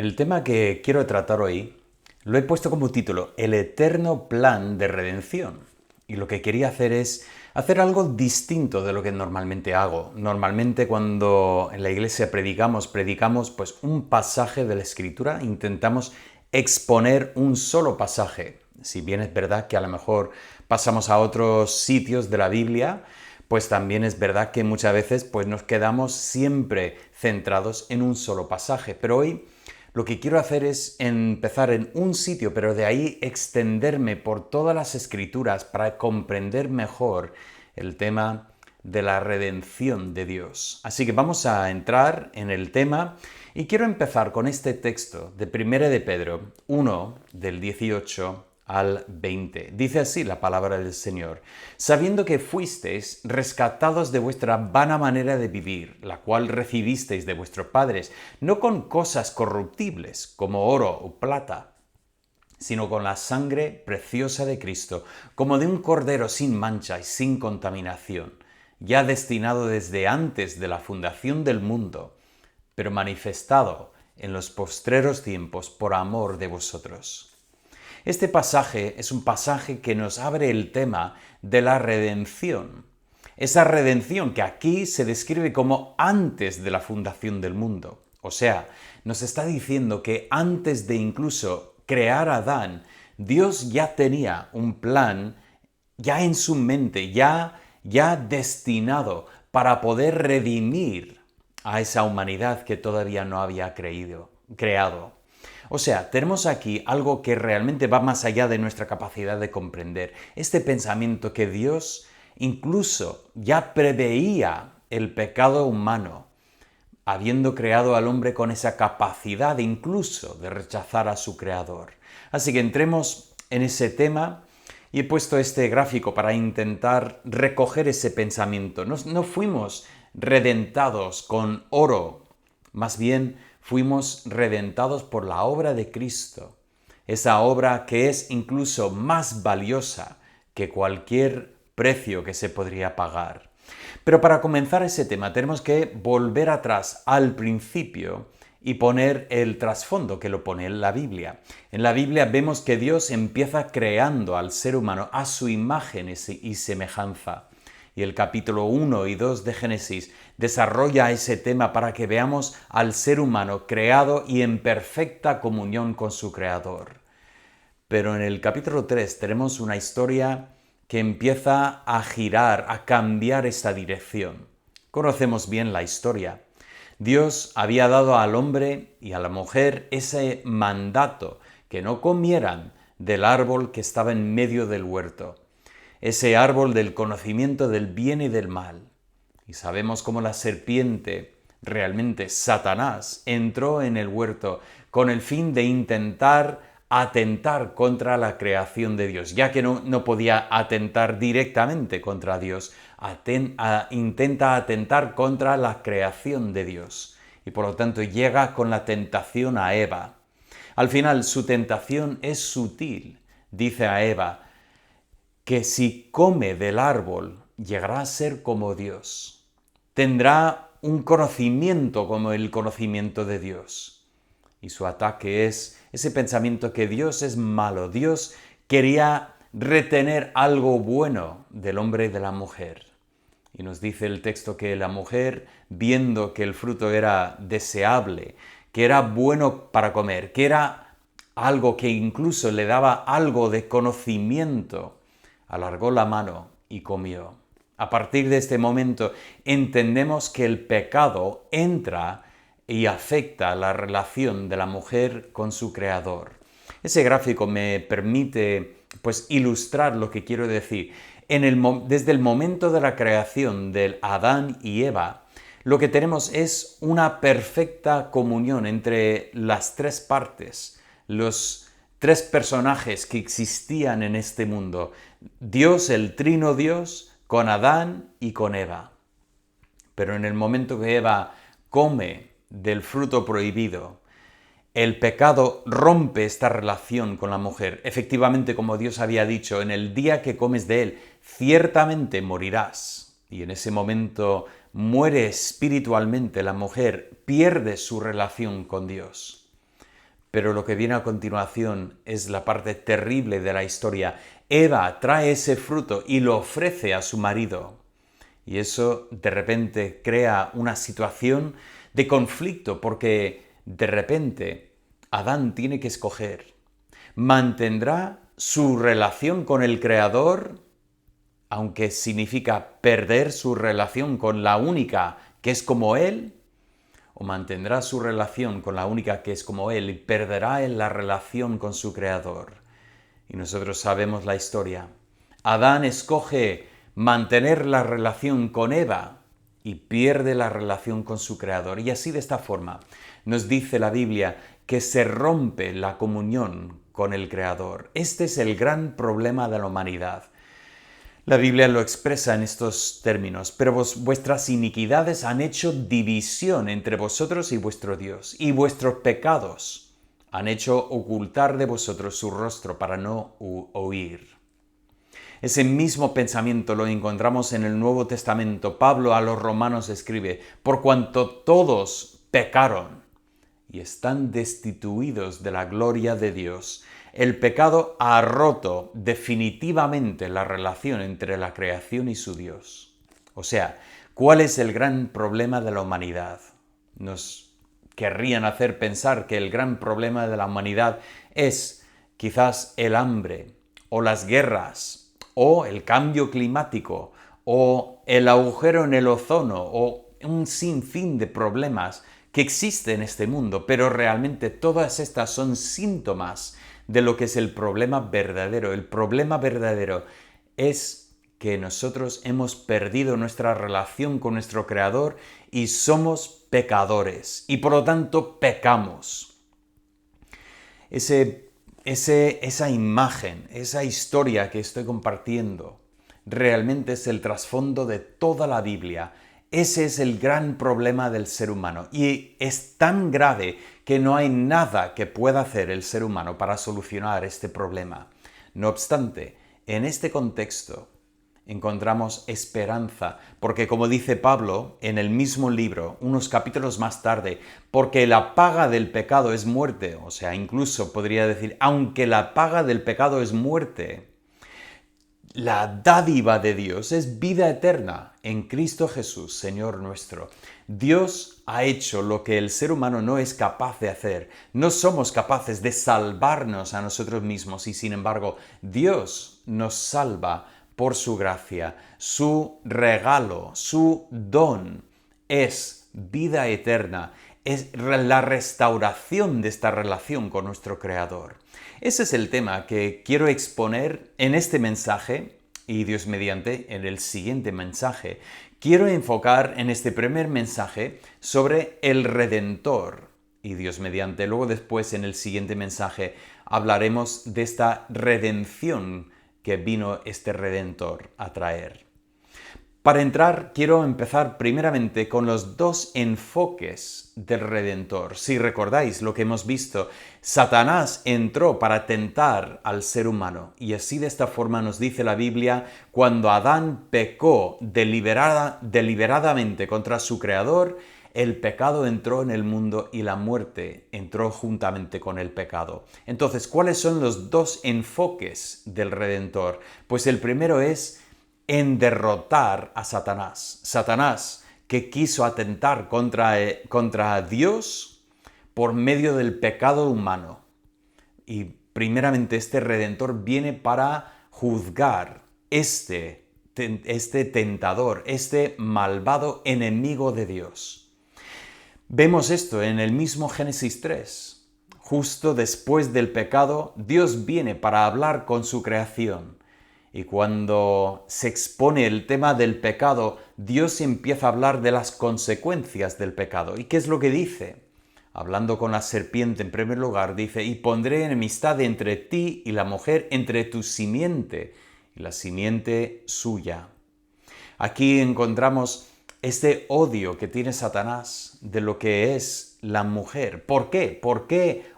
El tema que quiero tratar hoy lo he puesto como título El eterno plan de redención. Y lo que quería hacer es hacer algo distinto de lo que normalmente hago. Normalmente cuando en la iglesia predicamos pues un pasaje de la Escritura, intentamos exponer un solo pasaje. Si bien es verdad que a lo mejor pasamos a otros sitios de la Biblia, pues también es verdad que muchas veces pues nos quedamos siempre centrados en un solo pasaje. Pero hoy lo que quiero hacer es empezar en un sitio, pero de ahí extenderme por todas las escrituras para comprender mejor el tema de la redención de Dios. Así que vamos a entrar en el tema y quiero empezar con este texto de 1 de Pedro 1, del 18 al 20. Dice así la palabra del Señor: sabiendo que fuisteis rescatados de vuestra vana manera de vivir, la cual recibisteis de vuestros padres, no con cosas corruptibles, como oro o plata, sino con la sangre preciosa de Cristo, como de un cordero sin mancha y sin contaminación, ya destinado desde antes de la fundación del mundo, pero manifestado en los postreros tiempos por amor de vosotros. Este pasaje es un pasaje que nos abre el tema de la redención. Esa redención que aquí se describe como antes de la fundación del mundo. O sea, nos está diciendo que antes de incluso crear a Adán, Dios ya tenía un plan ya en su mente, ya destinado para poder redimir a esa humanidad que todavía no había creado. O sea, tenemos aquí algo que realmente va más allá de nuestra capacidad de comprender. Este pensamiento que Dios incluso ya preveía el pecado humano, habiendo creado al hombre con esa capacidad incluso de rechazar a su creador. Así que entremos en ese tema y he puesto este gráfico para intentar recoger ese pensamiento. No fuimos redentados con oro, más bien fuimos redentados por la obra de Cristo, esa obra que es incluso más valiosa que cualquier precio que se podría pagar. Pero para comenzar ese tema tenemos que volver atrás al principio y poner el trasfondo que lo pone en la Biblia. En la Biblia vemos que Dios empieza creando al ser humano a su imagen y semejanza. Y el capítulo 1 y 2 de Génesis desarrolla ese tema para que veamos al ser humano creado y en perfecta comunión con su Creador. Pero en el capítulo 3 tenemos una historia que empieza a girar, a cambiar esta dirección. Conocemos bien la historia. Dios había dado al hombre y a la mujer ese mandato, que no comieran del árbol que estaba en medio del huerto, ese árbol del conocimiento del bien y del mal. Y sabemos cómo la serpiente, realmente Satanás, entró en el huerto con el fin de intentar atentar contra la creación de Dios, ya que no podía atentar directamente contra Dios, intenta atentar contra la creación de Dios. Y por lo tanto llega con la tentación a Eva. Al final su tentación es sutil. Dice a Eva que si come del árbol llegará a ser como Dios. Tendrá un conocimiento como el conocimiento de Dios. Y su ataque es ese pensamiento que Dios es malo. Dios quería retener algo bueno del hombre y de la mujer. Y nos dice el texto que la mujer, viendo que el fruto era deseable, que era bueno para comer, que era algo que incluso le daba algo de conocimiento, alargó la mano y comió. A partir de este momento entendemos que el pecado entra y afecta la relación de la mujer con su creador. Ese gráfico me permite ilustrar lo que quiero decir. Desde el momento de la creación del Adán y Eva, lo que tenemos es una perfecta comunión entre las tres partes, los tres personajes que existían en este mundo. Dios, el Trino Dios, con Adán y con Eva. Pero en el momento que Eva come del fruto prohibido, el pecado rompe esta relación con la mujer. Efectivamente, como Dios había dicho, en el día que comes de él, ciertamente morirás. Y en ese momento muere espiritualmente la mujer, pierde su relación con Dios. Pero lo que viene a continuación es la parte terrible de la historia. Eva trae ese fruto y lo ofrece a su marido. Y eso de repente crea una situación de conflicto porque de repente Adán tiene que escoger. ¿Mantendrá su relación con el Creador, aunque significa perder su relación con la única que es como Él? ¿O mantendrá su relación con la única que es como Él y perderá la relación con su Creador? Y nosotros sabemos la historia. Adán escoge mantener la relación con Eva y pierde la relación con su Creador. Y así de esta forma nos dice la Biblia que se rompe la comunión con el Creador. Este es el gran problema de la humanidad. La Biblia lo expresa en estos términos: pero vuestras iniquidades han hecho división entre vosotros y vuestro Dios, y vuestros pecados han hecho ocultar de vosotros su rostro para no oír. Ese mismo pensamiento lo encontramos en el Nuevo Testamento. Pablo a los romanos escribe: por cuanto todos pecaron y están destituidos de la gloria de Dios. El pecado ha roto definitivamente la relación entre la creación y su Dios. O sea, ¿cuál es el gran problema de la humanidad? Nos querrían hacer pensar que el gran problema de la humanidad es quizás el hambre, o las guerras, o el cambio climático, o el agujero en el ozono, o un sinfín de problemas que existen en este mundo, pero realmente todas estas son síntomas de lo que es el problema verdadero. El problema verdadero es que nosotros hemos perdido nuestra relación con nuestro Creador y somos pecadores y por lo tanto pecamos. Esa imagen, esa historia que estoy compartiendo, realmente es el trasfondo de toda la Biblia. Ese es el gran problema del ser humano y es tan grave que no hay nada que pueda hacer el ser humano para solucionar este problema. No obstante, en este contexto encontramos esperanza, porque como dice Pablo en el mismo libro, unos capítulos más tarde, porque la paga del pecado es muerte, o sea, incluso podría decir, aunque la paga del pecado es muerte, la dádiva de Dios es vida eterna en Cristo Jesús, Señor nuestro. Dios ha hecho lo que el ser humano no es capaz de hacer. No somos capaces de salvarnos a nosotros mismos y sin embargo Dios nos salva por su gracia. Su regalo, su don es vida eterna. Es la restauración de esta relación con nuestro Creador. Ese es el tema que quiero exponer en este mensaje y Dios mediante en el siguiente mensaje. Quiero enfocar en este primer mensaje sobre el Redentor y Dios mediante. Luego después en el siguiente mensaje hablaremos de esta redención que vino este Redentor a traer. Para entrar, quiero empezar primeramente con los dos enfoques del Redentor. Si recordáis lo que hemos visto, Satanás entró para tentar al ser humano. Y así de esta forma nos dice la Biblia, cuando Adán pecó deliberadamente contra su Creador, el pecado entró en el mundo y la muerte entró juntamente con el pecado. Entonces, ¿cuáles son los dos enfoques del Redentor? Pues el primero es en derrotar a Satanás. Satanás, que quiso atentar contra Dios por medio del pecado humano. Y primeramente este Redentor viene para juzgar este tentador, este malvado enemigo de Dios. Vemos esto en el mismo Génesis 3. Justo después del pecado, Dios viene para hablar con su creación. Y cuando se expone el tema del pecado, Dios empieza a hablar de las consecuencias del pecado. ¿Y qué es lo que dice? Hablando con la serpiente en primer lugar, dice: y pondré enemistad entre ti y la mujer, entre tu simiente y la simiente suya. Aquí encontramos este odio que tiene Satanás de lo que es la mujer. ¿Por qué? ¿Por qué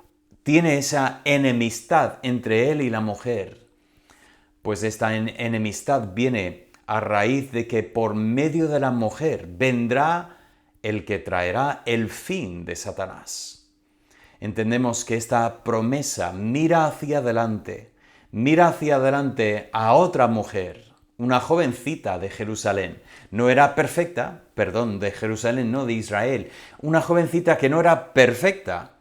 tiene esa enemistad entre él y la mujer? Pues esta enemistad viene a raíz de que por medio de la mujer vendrá el que traerá el fin de Satanás. entendemos que esta promesa mira hacia adelante a otra mujer, una jovencita de Jerusalén. No era perfecta, de Jerusalén, no de Israel. Una jovencita que no era perfecta,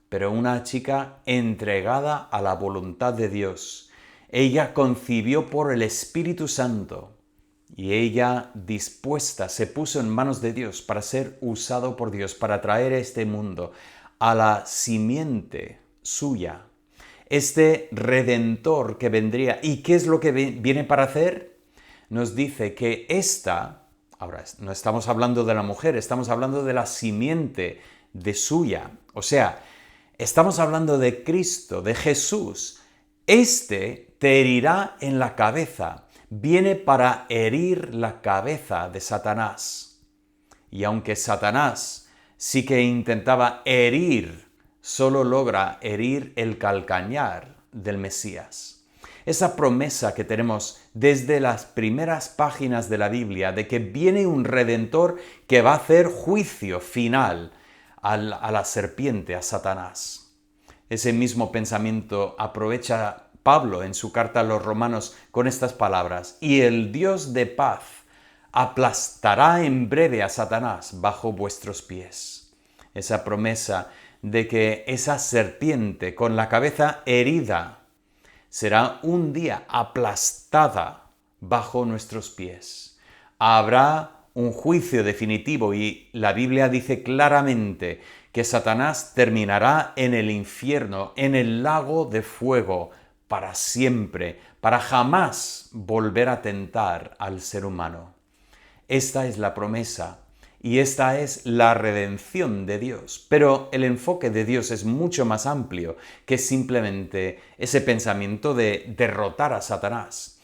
pero una chica entregada a la voluntad de Dios. Ella concibió por el Espíritu Santo y ella dispuesta se puso en manos de Dios para ser usado por Dios, para traer este mundo a la simiente suya. Este Redentor que vendría. ¿Y qué es lo que viene para hacer? Nos dice que ahora no estamos hablando de la mujer, estamos hablando de la simiente de suya. O sea, estamos hablando de Cristo, de Jesús. Este te herirá en la cabeza. Viene para herir la cabeza de Satanás. Y aunque Satanás sí que intentaba herir, solo logra herir el calcañar del Mesías. Esa promesa que tenemos desde las primeras páginas de la Biblia de que viene un Redentor que va a hacer juicio final a la serpiente, a Satanás. Ese mismo pensamiento aprovecha Pablo en su carta a los Romanos con estas palabras: y el Dios de paz aplastará en breve a Satanás bajo vuestros pies. Esa promesa de que esa serpiente con la cabeza herida será un día aplastada bajo nuestros pies. Habrá un juicio definitivo y la Biblia dice claramente que Satanás terminará en el infierno, en el lago de fuego, para siempre, para jamás volver a tentar al ser humano. Esta es la promesa y esta es la redención de Dios. Pero el enfoque de Dios es mucho más amplio que simplemente ese pensamiento de derrotar a Satanás.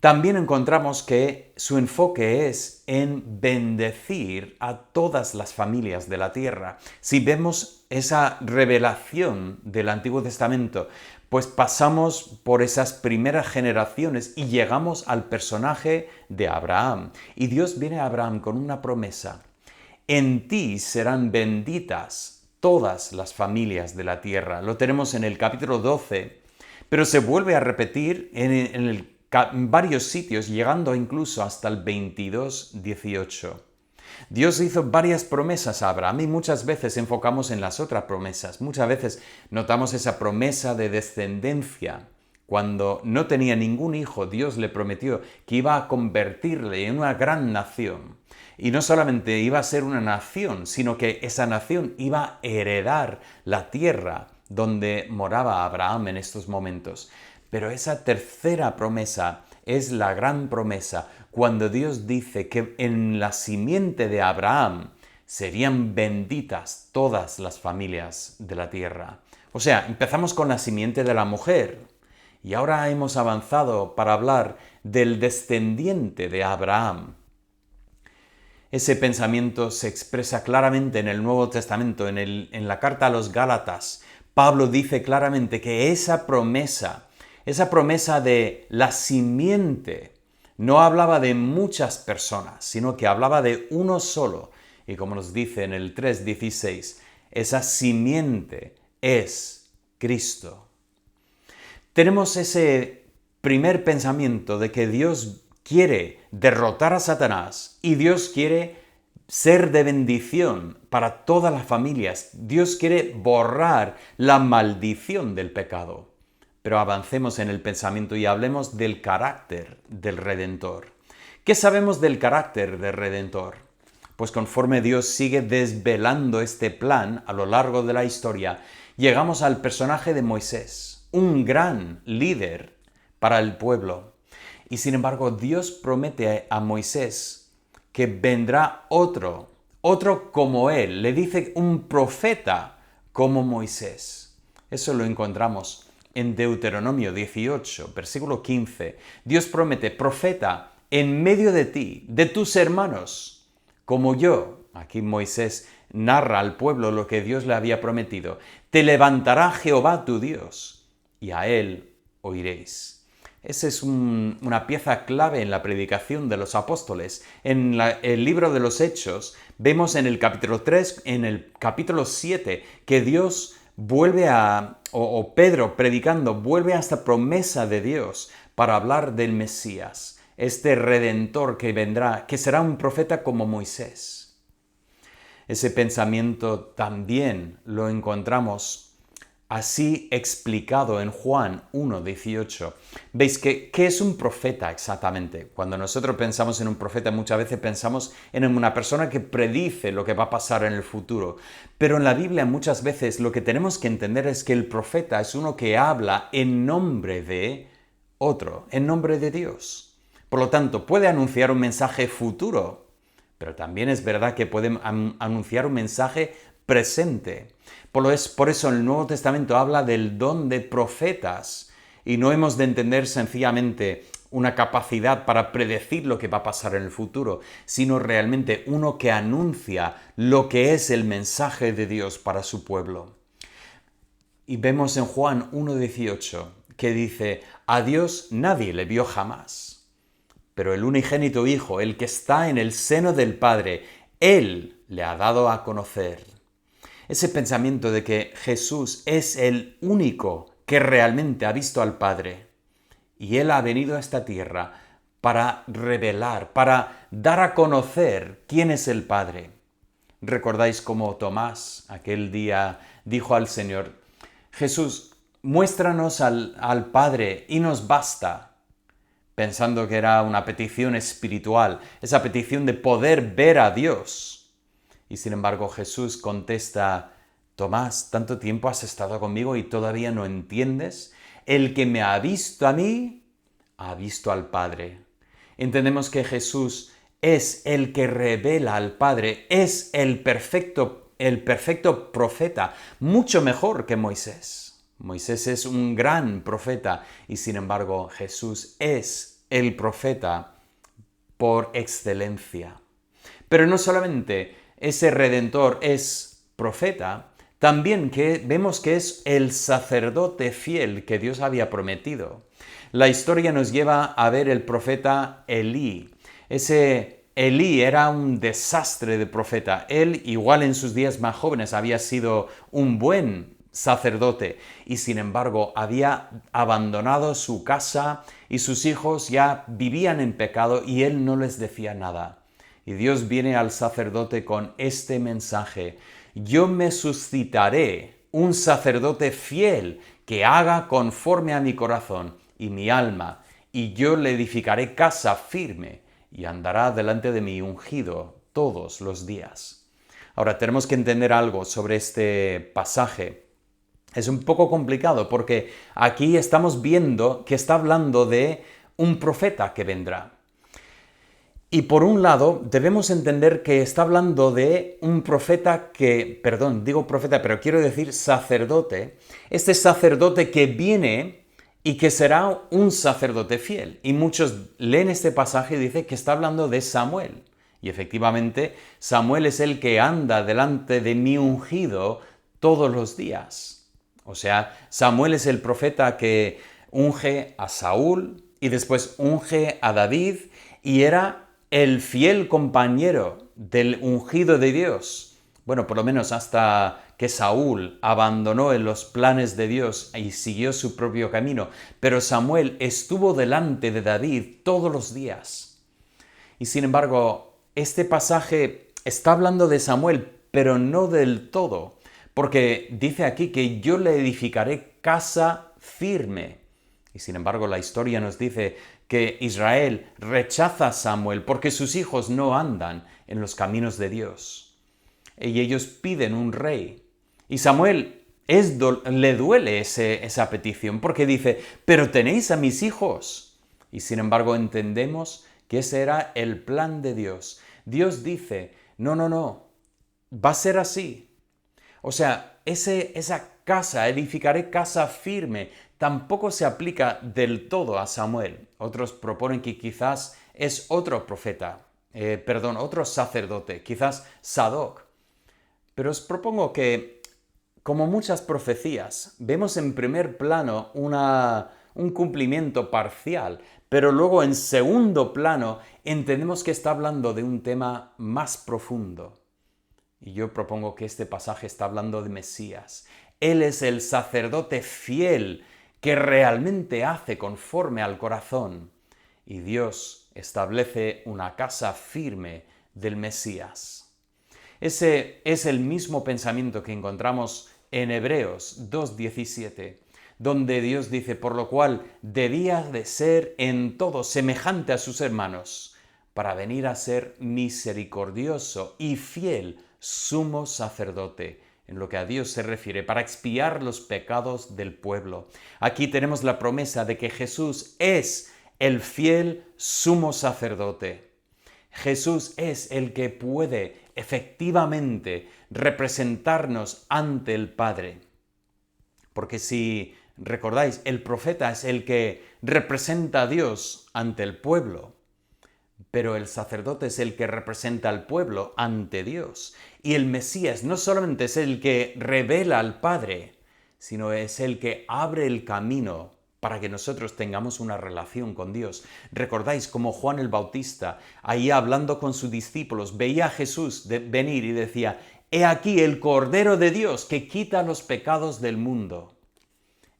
También encontramos que su enfoque es en bendecir a todas las familias de la tierra. Si vemos esa revelación del Antiguo Testamento, pues pasamos por esas primeras generaciones y llegamos al personaje de Abraham. Y Dios viene a Abraham con una promesa: en ti serán benditas todas las familias de la tierra. Lo tenemos en el capítulo 12, pero se vuelve a repetir en varios sitios, llegando incluso hasta el 22:18. Dios hizo varias promesas a Abraham y muchas veces enfocamos en las otras promesas. Muchas veces notamos esa promesa de descendencia. Cuando no tenía ningún hijo, Dios le prometió que iba a convertirle en una gran nación. Y no solamente iba a ser una nación, sino que esa nación iba a heredar la tierra donde moraba Abraham en estos momentos. Pero esa tercera promesa es la gran promesa, cuando Dios dice que en la simiente de Abraham serían benditas todas las familias de la tierra. O sea, empezamos con la simiente de la mujer y ahora hemos avanzado para hablar del descendiente de Abraham. Ese pensamiento se expresa claramente en el Nuevo Testamento, en la carta a los Gálatas. Pablo dice claramente que esa promesa de la simiente no hablaba de muchas personas, sino que hablaba de uno solo. Y como nos dice en el 3:16, esa simiente es Cristo. Tenemos ese primer pensamiento de que Dios quiere derrotar a Satanás y Dios quiere ser de bendición para todas las familias. Dios quiere borrar la maldición del pecado. Pero avancemos en el pensamiento y hablemos del carácter del Redentor. ¿Qué sabemos del carácter del Redentor? Pues conforme Dios sigue desvelando este plan a lo largo de la historia, llegamos al personaje de Moisés, un gran líder para el pueblo. Y sin embargo, Dios promete a Moisés que vendrá otro como él. Le dice un profeta como Moisés. Eso lo encontramos en Deuteronomio 18, versículo 15. Dios promete: profeta en medio de ti, de tus hermanos, como yo. Aquí Moisés narra al pueblo lo que Dios le había prometido. Te levantará Jehová tu Dios, y a él oiréis. Esa es una pieza clave en la predicación de los apóstoles. En el libro de los Hechos vemos en el capítulo 3, en el capítulo 7, que Dios o Pedro predicando, vuelve a esta promesa de Dios para hablar del Mesías, este Redentor que vendrá, que será un profeta como Moisés. Ese pensamiento también lo encontramos así explicado en Juan 1:18. ¿Veis qué es un profeta exactamente? Cuando nosotros pensamos en un profeta, muchas veces pensamos en una persona que predice lo que va a pasar en el futuro. Pero en la Biblia muchas veces lo que tenemos que entender es que el profeta es uno que habla en nombre de otro, en nombre de Dios. Por lo tanto, puede anunciar un mensaje futuro, pero también es verdad que puede anunciar un mensaje presente. Por eso el Nuevo Testamento habla del don de profetas y no hemos de entender sencillamente una capacidad para predecir lo que va a pasar en el futuro, sino realmente uno que anuncia lo que es el mensaje de Dios para su pueblo. Y vemos en Juan 1:18 que dice: a Dios nadie le vio jamás, pero el unigénito Hijo, el que está en el seno del Padre, Él le ha dado a conocer. Ese pensamiento de que Jesús es el único que realmente ha visto al Padre y Él ha venido a esta tierra para revelar, para dar a conocer quién es el Padre. ¿Recordáis cómo Tomás aquel día dijo al Señor: Jesús, muéstranos al Padre y nos basta? Pensando que era una petición espiritual, esa petición de poder ver a Dios. Y sin embargo Jesús contesta: Tomás, ¿tanto tiempo has estado conmigo y todavía no entiendes? El que me ha visto a mí, ha visto al Padre. Entendemos que Jesús es el que revela al Padre, es el perfecto profeta, mucho mejor que Moisés. Moisés es un gran profeta y sin embargo Jesús es el profeta por excelencia. Pero no solamente ese Redentor es profeta, también vemos que es el sacerdote fiel que Dios había prometido. La historia nos lleva a ver el profeta Elí. Ese Elí era un desastre de profeta. Él, igual en sus días más jóvenes, había sido un buen sacerdote y sin embargo había abandonado su casa y sus hijos ya vivían en pecado y él no les decía nada. Y Dios viene al sacerdote con este mensaje: yo me suscitaré un sacerdote fiel que haga conforme a mi corazón y mi alma, y yo le edificaré casa firme y andará delante de mi ungido todos los días. Ahora tenemos que entender algo sobre este pasaje. Es un poco complicado porque aquí estamos viendo que está hablando de un profeta que vendrá. Y por un lado, debemos entender que está hablando de un profeta digo profeta, pero quiero decir sacerdote. Este sacerdote que viene y que será un sacerdote fiel. Y muchos leen este pasaje y dicen que está hablando de Samuel. Y efectivamente, Samuel es el que anda delante de mi ungido todos los días. O sea, Samuel es el profeta que unge a Saúl y después unge a David y era el fiel compañero del ungido de Dios. Bueno, por lo menos hasta que Saúl abandonó en los planes de Dios y siguió su propio camino. Pero Samuel estuvo delante de David todos los días. Y sin embargo, este pasaje está hablando de Samuel, pero no del todo. Porque dice aquí que yo le edificaré casa firme. Y sin embargo, la historia nos dice que Israel rechaza a Samuel porque sus hijos no andan en los caminos de Dios. Y ellos piden un rey. Y Samuel le duele esa petición porque dice: pero tenéis a mis hijos. Y sin embargo entendemos que ese era el plan de Dios. Dios dice: no, va a ser así. O sea, esa casa, edificaré casa firme, tampoco se aplica del todo a Samuel. Otros proponen que quizás es otro otro sacerdote, quizás Sadoc. Pero os propongo que, como muchas profecías, vemos en primer plano un cumplimiento parcial, pero luego en segundo plano entendemos que está hablando de un tema más profundo. Y yo propongo que este pasaje está hablando de Mesías. Él es el sacerdote fiel que realmente hace conforme al corazón. Y Dios establece una casa firme del Mesías. Ese es el mismo pensamiento que encontramos en Hebreos 2:17, donde Dios dice, por lo cual debía de ser en todo semejante a sus hermanos, para venir a ser misericordioso y fiel sumo sacerdote, en lo que a Dios se refiere, para expiar los pecados del pueblo. Aquí tenemos la promesa de que Jesús es el fiel sumo sacerdote. Jesús es el que puede efectivamente representarnos ante el Padre. Porque si recordáis, el profeta es el que representa a Dios ante el pueblo, pero el sacerdote es el que representa al pueblo ante Dios. Y el Mesías no solamente es el que revela al Padre, sino es el que abre el camino para que nosotros tengamos una relación con Dios. Recordáis como Juan el Bautista, ahí hablando con sus discípulos, veía a Jesús venir y decía, «He aquí el Cordero de Dios que quita los pecados del mundo».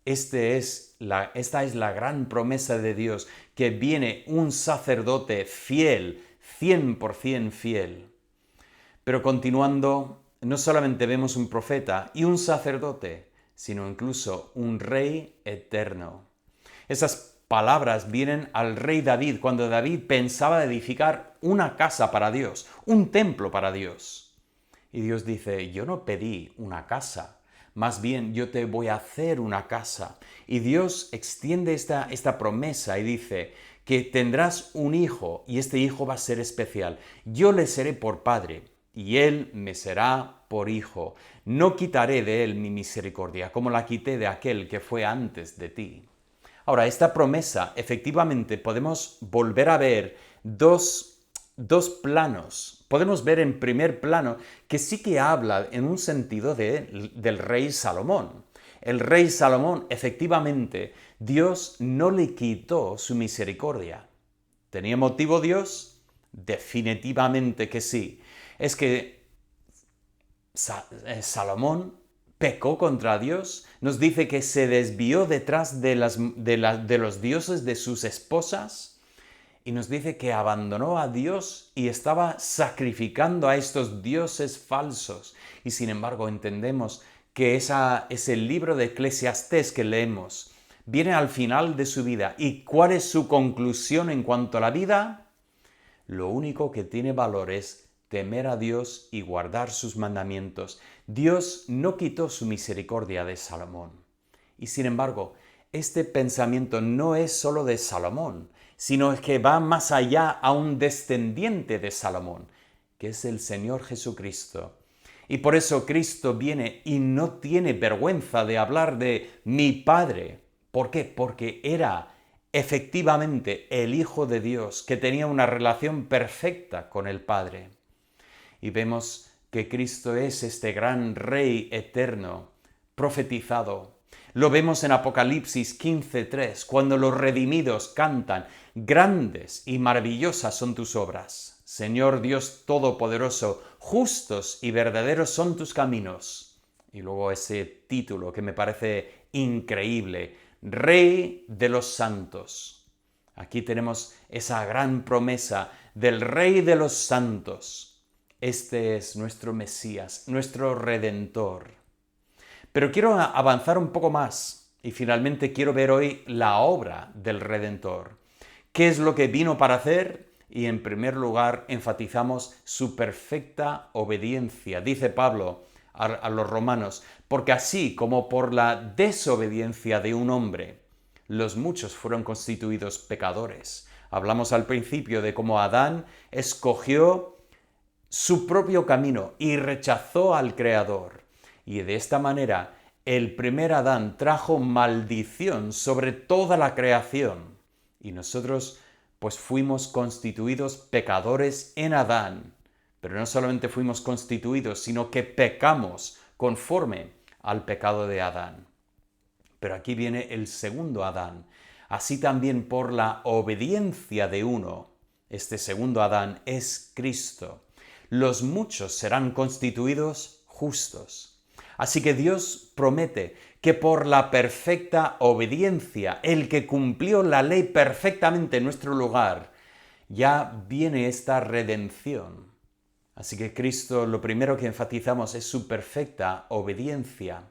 Esta es la gran promesa de Dios, que viene un sacerdote fiel, 100% fiel. Pero continuando, no solamente vemos un profeta y un sacerdote, sino incluso un rey eterno. Esas palabras vienen al rey David, cuando David pensaba edificar una casa para Dios, un templo para Dios. Y Dios dice, yo no pedí una casa, más bien yo te voy a hacer una casa. Y Dios extiende esta promesa y dice que tendrás un hijo y este hijo va a ser especial. Yo le seré por padre y él me será por hijo. No quitaré de él mi misericordia, como la quité de aquel que fue antes de ti. Ahora, esta promesa, efectivamente, podemos volver a ver dos planos. Podemos ver en primer plano que sí que habla en un sentido del rey Salomón. El rey Salomón, efectivamente, Dios no le quitó su misericordia. ¿Tenía motivo Dios? Definitivamente que sí. Es que Salomón pecó contra Dios, nos dice que se desvió detrás de los dioses de sus esposas y nos dice que abandonó a Dios y estaba sacrificando a estos dioses falsos. Y sin embargo entendemos que ese libro de Eclesiastés que leemos viene al final de su vida. ¿Y cuál es su conclusión en cuanto a la vida? Lo único que tiene valor es temer a Dios y guardar sus mandamientos. Dios no quitó su misericordia de Salomón. Y sin embargo, este pensamiento no es solo de Salomón, sino que va más allá a un descendiente de Salomón, que es el Señor Jesucristo. Y por eso Cristo viene y no tiene vergüenza de hablar de mi Padre. ¿Por qué? Porque era efectivamente el Hijo de Dios, que tenía una relación perfecta con el Padre. Y vemos que Cristo es este gran Rey eterno, profetizado. Lo vemos en Apocalipsis 15:3, cuando los redimidos cantan, grandes y maravillosas son tus obras. Señor Dios Todopoderoso, justos y verdaderos son tus caminos. Y luego ese título que me parece increíble, Rey de los Santos. Aquí tenemos esa gran promesa del Rey de los Santos. Este es nuestro Mesías, nuestro Redentor. Pero quiero avanzar un poco más y finalmente quiero ver hoy la obra del Redentor. ¿Qué es lo que vino para hacer? Y en primer lugar enfatizamos su perfecta obediencia. Dice Pablo a los romanos, porque así como por la desobediencia de un hombre, los muchos fueron constituidos pecadores. Hablamos al principio de cómo Adán escogió su propio camino y rechazó al Creador. Y de esta manera, el primer Adán trajo maldición sobre toda la creación. Y nosotros, pues fuimos constituidos pecadores en Adán. Pero no solamente fuimos constituidos, sino que pecamos conforme al pecado de Adán. Pero aquí viene el segundo Adán. Así también por la obediencia de uno, este segundo Adán es Cristo. Los muchos serán constituidos justos. Así que Dios promete que por la perfecta obediencia, el que cumplió la ley perfectamente en nuestro lugar, ya viene esta redención. Así que Cristo, lo primero que enfatizamos es su perfecta obediencia,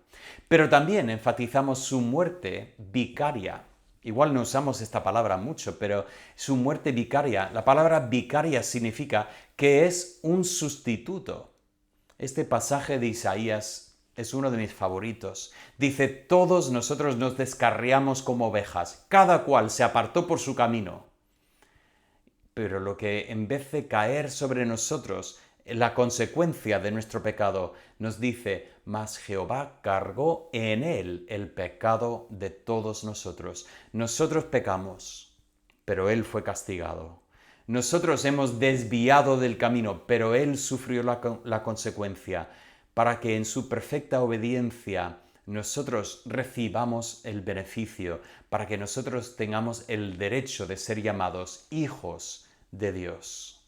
pero también enfatizamos su muerte vicaria. Igual no usamos esta palabra mucho, pero su muerte vicaria, la palabra vicaria significa que es un sustituto. Este pasaje de Isaías es uno de mis favoritos. Dice, todos nosotros nos descarriamos como ovejas, cada cual se apartó por su camino. Pero lo que en vez de caer sobre nosotros, la consecuencia de nuestro pecado, nos dice, mas Jehová cargó en él el pecado de todos nosotros. Nosotros pecamos, pero él fue castigado. Nosotros hemos desviado del camino, pero él sufrió la consecuencia, para que en su perfecta obediencia nosotros recibamos el beneficio, para que nosotros tengamos el derecho de ser llamados hijos de Dios.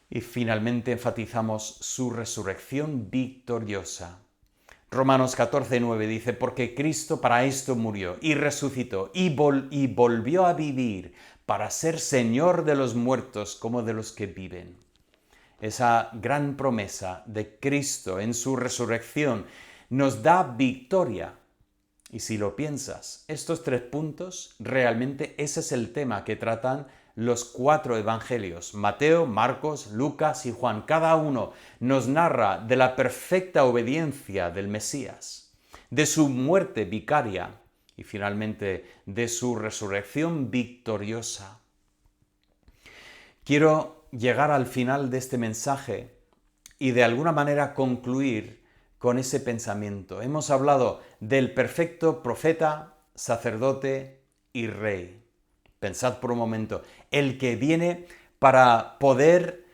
Y finalmente enfatizamos su resurrección victoriosa. Romanos 14:9 dice, porque Cristo para esto murió y resucitó y volvió a vivir para ser Señor de los muertos como de los que viven. Esa gran promesa de Cristo en su resurrección nos da victoria. Y si lo piensas, estos 3 puntos, realmente ese es el tema que tratan los 4 evangelios, Mateo, Marcos, Lucas y Juan. Cada uno nos narra de la perfecta obediencia del Mesías, de su muerte vicaria y finalmente de su resurrección victoriosa. Quiero llegar al final de este mensaje y de alguna manera concluir con ese pensamiento. Hemos hablado del perfecto profeta, sacerdote y rey. Pensad por un momento, el que viene para poder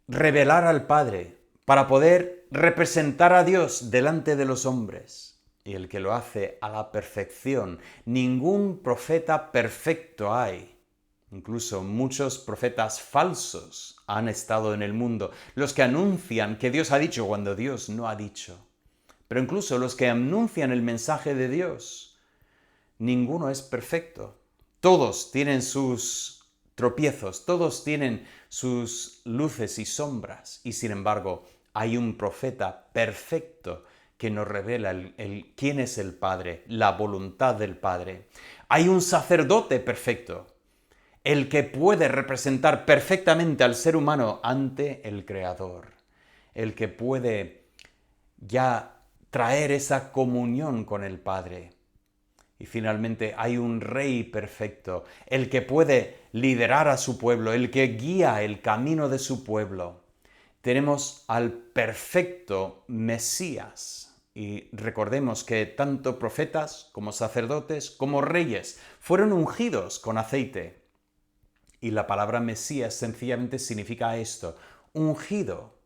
revelar al Padre, para poder representar a Dios delante de los hombres, y el que lo hace a la perfección. Ningún profeta perfecto hay. Incluso muchos profetas falsos han estado en el mundo, los que anuncian que Dios ha dicho cuando Dios no ha dicho. Pero incluso los que anuncian el mensaje de Dios, ninguno es perfecto. Todos tienen sus tropiezos, todos tienen sus luces y sombras, y sin embargo hay un profeta perfecto que nos revela quién es el Padre, la voluntad del Padre. Hay un sacerdote perfecto, el que puede representar perfectamente al ser humano ante el Creador, el que puede ya traer esa comunión con el Padre. Y finalmente hay un rey perfecto, el que puede liderar a su pueblo, el que guía el camino de su pueblo. Tenemos al perfecto Mesías. Y recordemos que tanto profetas como sacerdotes como reyes fueron ungidos con aceite. Y la palabra Mesías sencillamente significa esto, ungido,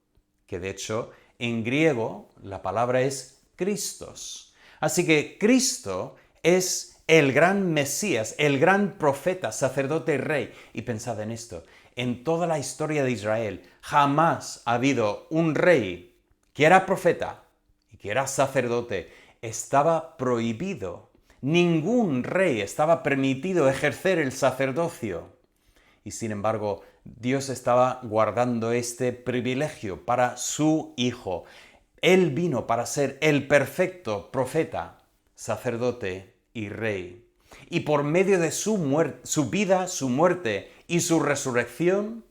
que de hecho en griego la palabra es Christos. Así que Cristo es el gran Mesías, el gran profeta, sacerdote y rey. Y pensad en esto, en toda la historia de Israel jamás ha habido un rey que era profeta y que era sacerdote. Estaba prohibido. Ningún rey estaba permitido ejercer el sacerdocio. Y sin embargo, Dios estaba guardando este privilegio para su Hijo. Él vino para ser el perfecto profeta, sacerdote y rey. Y por medio de su vida, su muerte y su resurrección,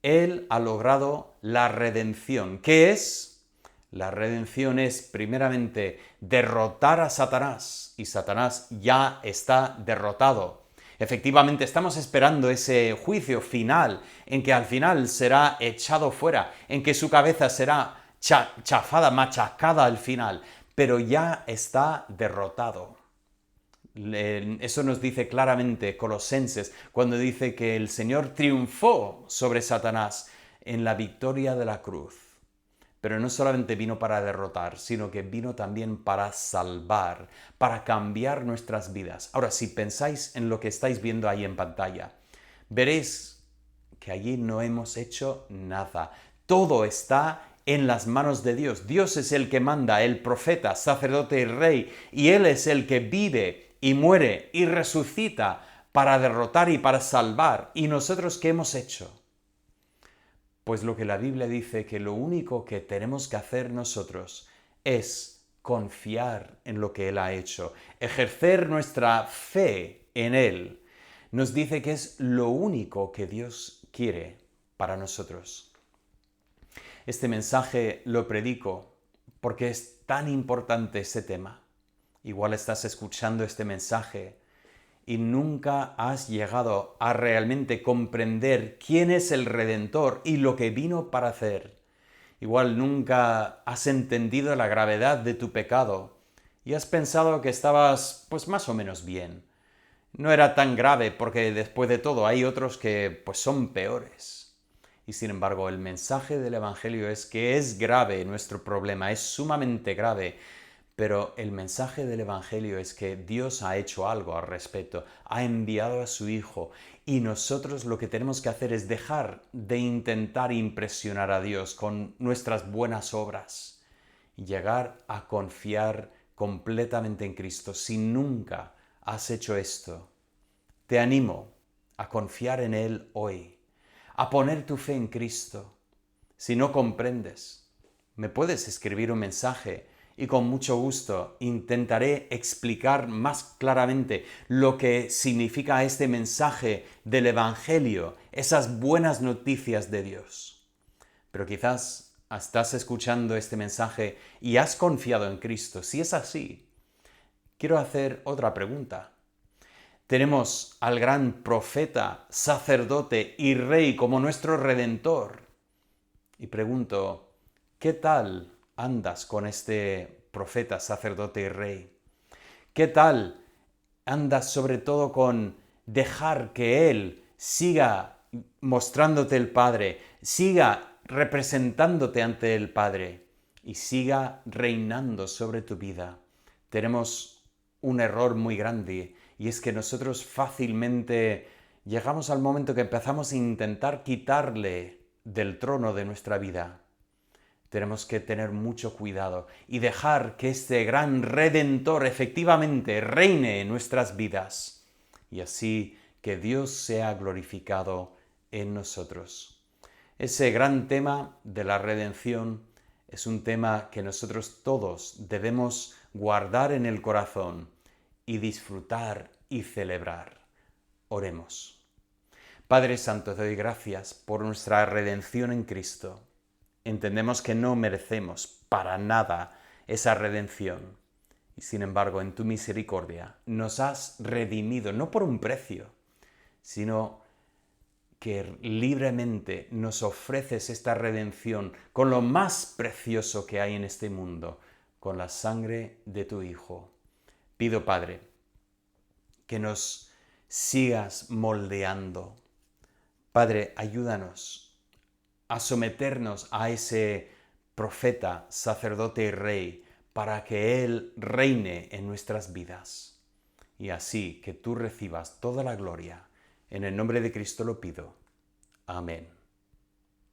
Él ha logrado la redención. ¿Qué es? La redención es, primeramente, derrotar a Satanás. Y Satanás ya está derrotado. Efectivamente, estamos esperando ese juicio final, en que al final será echado fuera, en que su cabeza será chafada, machacada al final, pero ya está derrotado. Eso nos dice claramente Colosenses, cuando dice que el Señor triunfó sobre Satanás en la victoria de la cruz. Pero no solamente vino para derrotar, sino que vino también para salvar, para cambiar nuestras vidas. Ahora, si pensáis en lo que estáis viendo ahí en pantalla, veréis que allí no hemos hecho nada. Todo está en las manos de Dios. Dios es el que manda, el profeta, sacerdote y rey, y Él es el que vive y muere y resucita para derrotar y para salvar. ¿Y nosotros qué hemos hecho? Pues lo que la Biblia dice, que lo único que tenemos que hacer nosotros es confiar en lo que Él ha hecho, ejercer nuestra fe en Él. Nos dice que es lo único que Dios quiere para nosotros. Este mensaje lo predico porque es tan importante este tema. Igual estás escuchando este mensaje y nunca has llegado a realmente comprender quién es el Redentor y lo que vino para hacer. Igual nunca has entendido la gravedad de tu pecado y has pensado que estabas pues más o menos bien. No era tan grave porque después de todo hay otros que pues son peores. Y sin embargo el mensaje del Evangelio es que es grave nuestro problema, es sumamente grave. Pero el mensaje del Evangelio es que Dios ha hecho algo al respecto, ha enviado a su Hijo y nosotros lo que tenemos que hacer es dejar de intentar impresionar a Dios con nuestras buenas obras y llegar a confiar completamente en Cristo. Si nunca has hecho esto, te animo a confiar en Él hoy, a poner tu fe en Cristo. Si no comprendes, me puedes escribir un mensaje y con mucho gusto intentaré explicar más claramente lo que significa este mensaje del Evangelio, esas buenas noticias de Dios. Pero quizás estás escuchando este mensaje y has confiado en Cristo. Si es así, quiero hacer otra pregunta. Tenemos al gran profeta, sacerdote y rey como nuestro Redentor. Y pregunto, ¿qué tal andas con este profeta, sacerdote y rey? ¿Qué tal andas sobre todo con dejar que Él siga mostrándote el Padre, siga representándote ante el Padre y siga reinando sobre tu vida? Tenemos un error muy grande y es que nosotros fácilmente llegamos al momento que empezamos a intentar quitarle del trono de nuestra vida. Tenemos que tener mucho cuidado y dejar que este gran Redentor efectivamente reine en nuestras vidas y así que Dios sea glorificado en nosotros. Ese gran tema de la redención es un tema que nosotros todos debemos guardar en el corazón y disfrutar y celebrar. Oremos. Padre Santo, te doy gracias por nuestra redención en Cristo. Entendemos que no merecemos para nada esa redención. Y sin embargo, en tu misericordia nos has redimido, no por un precio, sino que libremente nos ofreces esta redención con lo más precioso que hay en este mundo, con la sangre de tu Hijo. Pido, Padre, que nos sigas moldeando. Padre, ayúdanos a someternos a ese profeta, sacerdote y rey, para que Él reine en nuestras vidas. Y así que tú recibas toda la gloria. En el nombre de Cristo lo pido. Amén.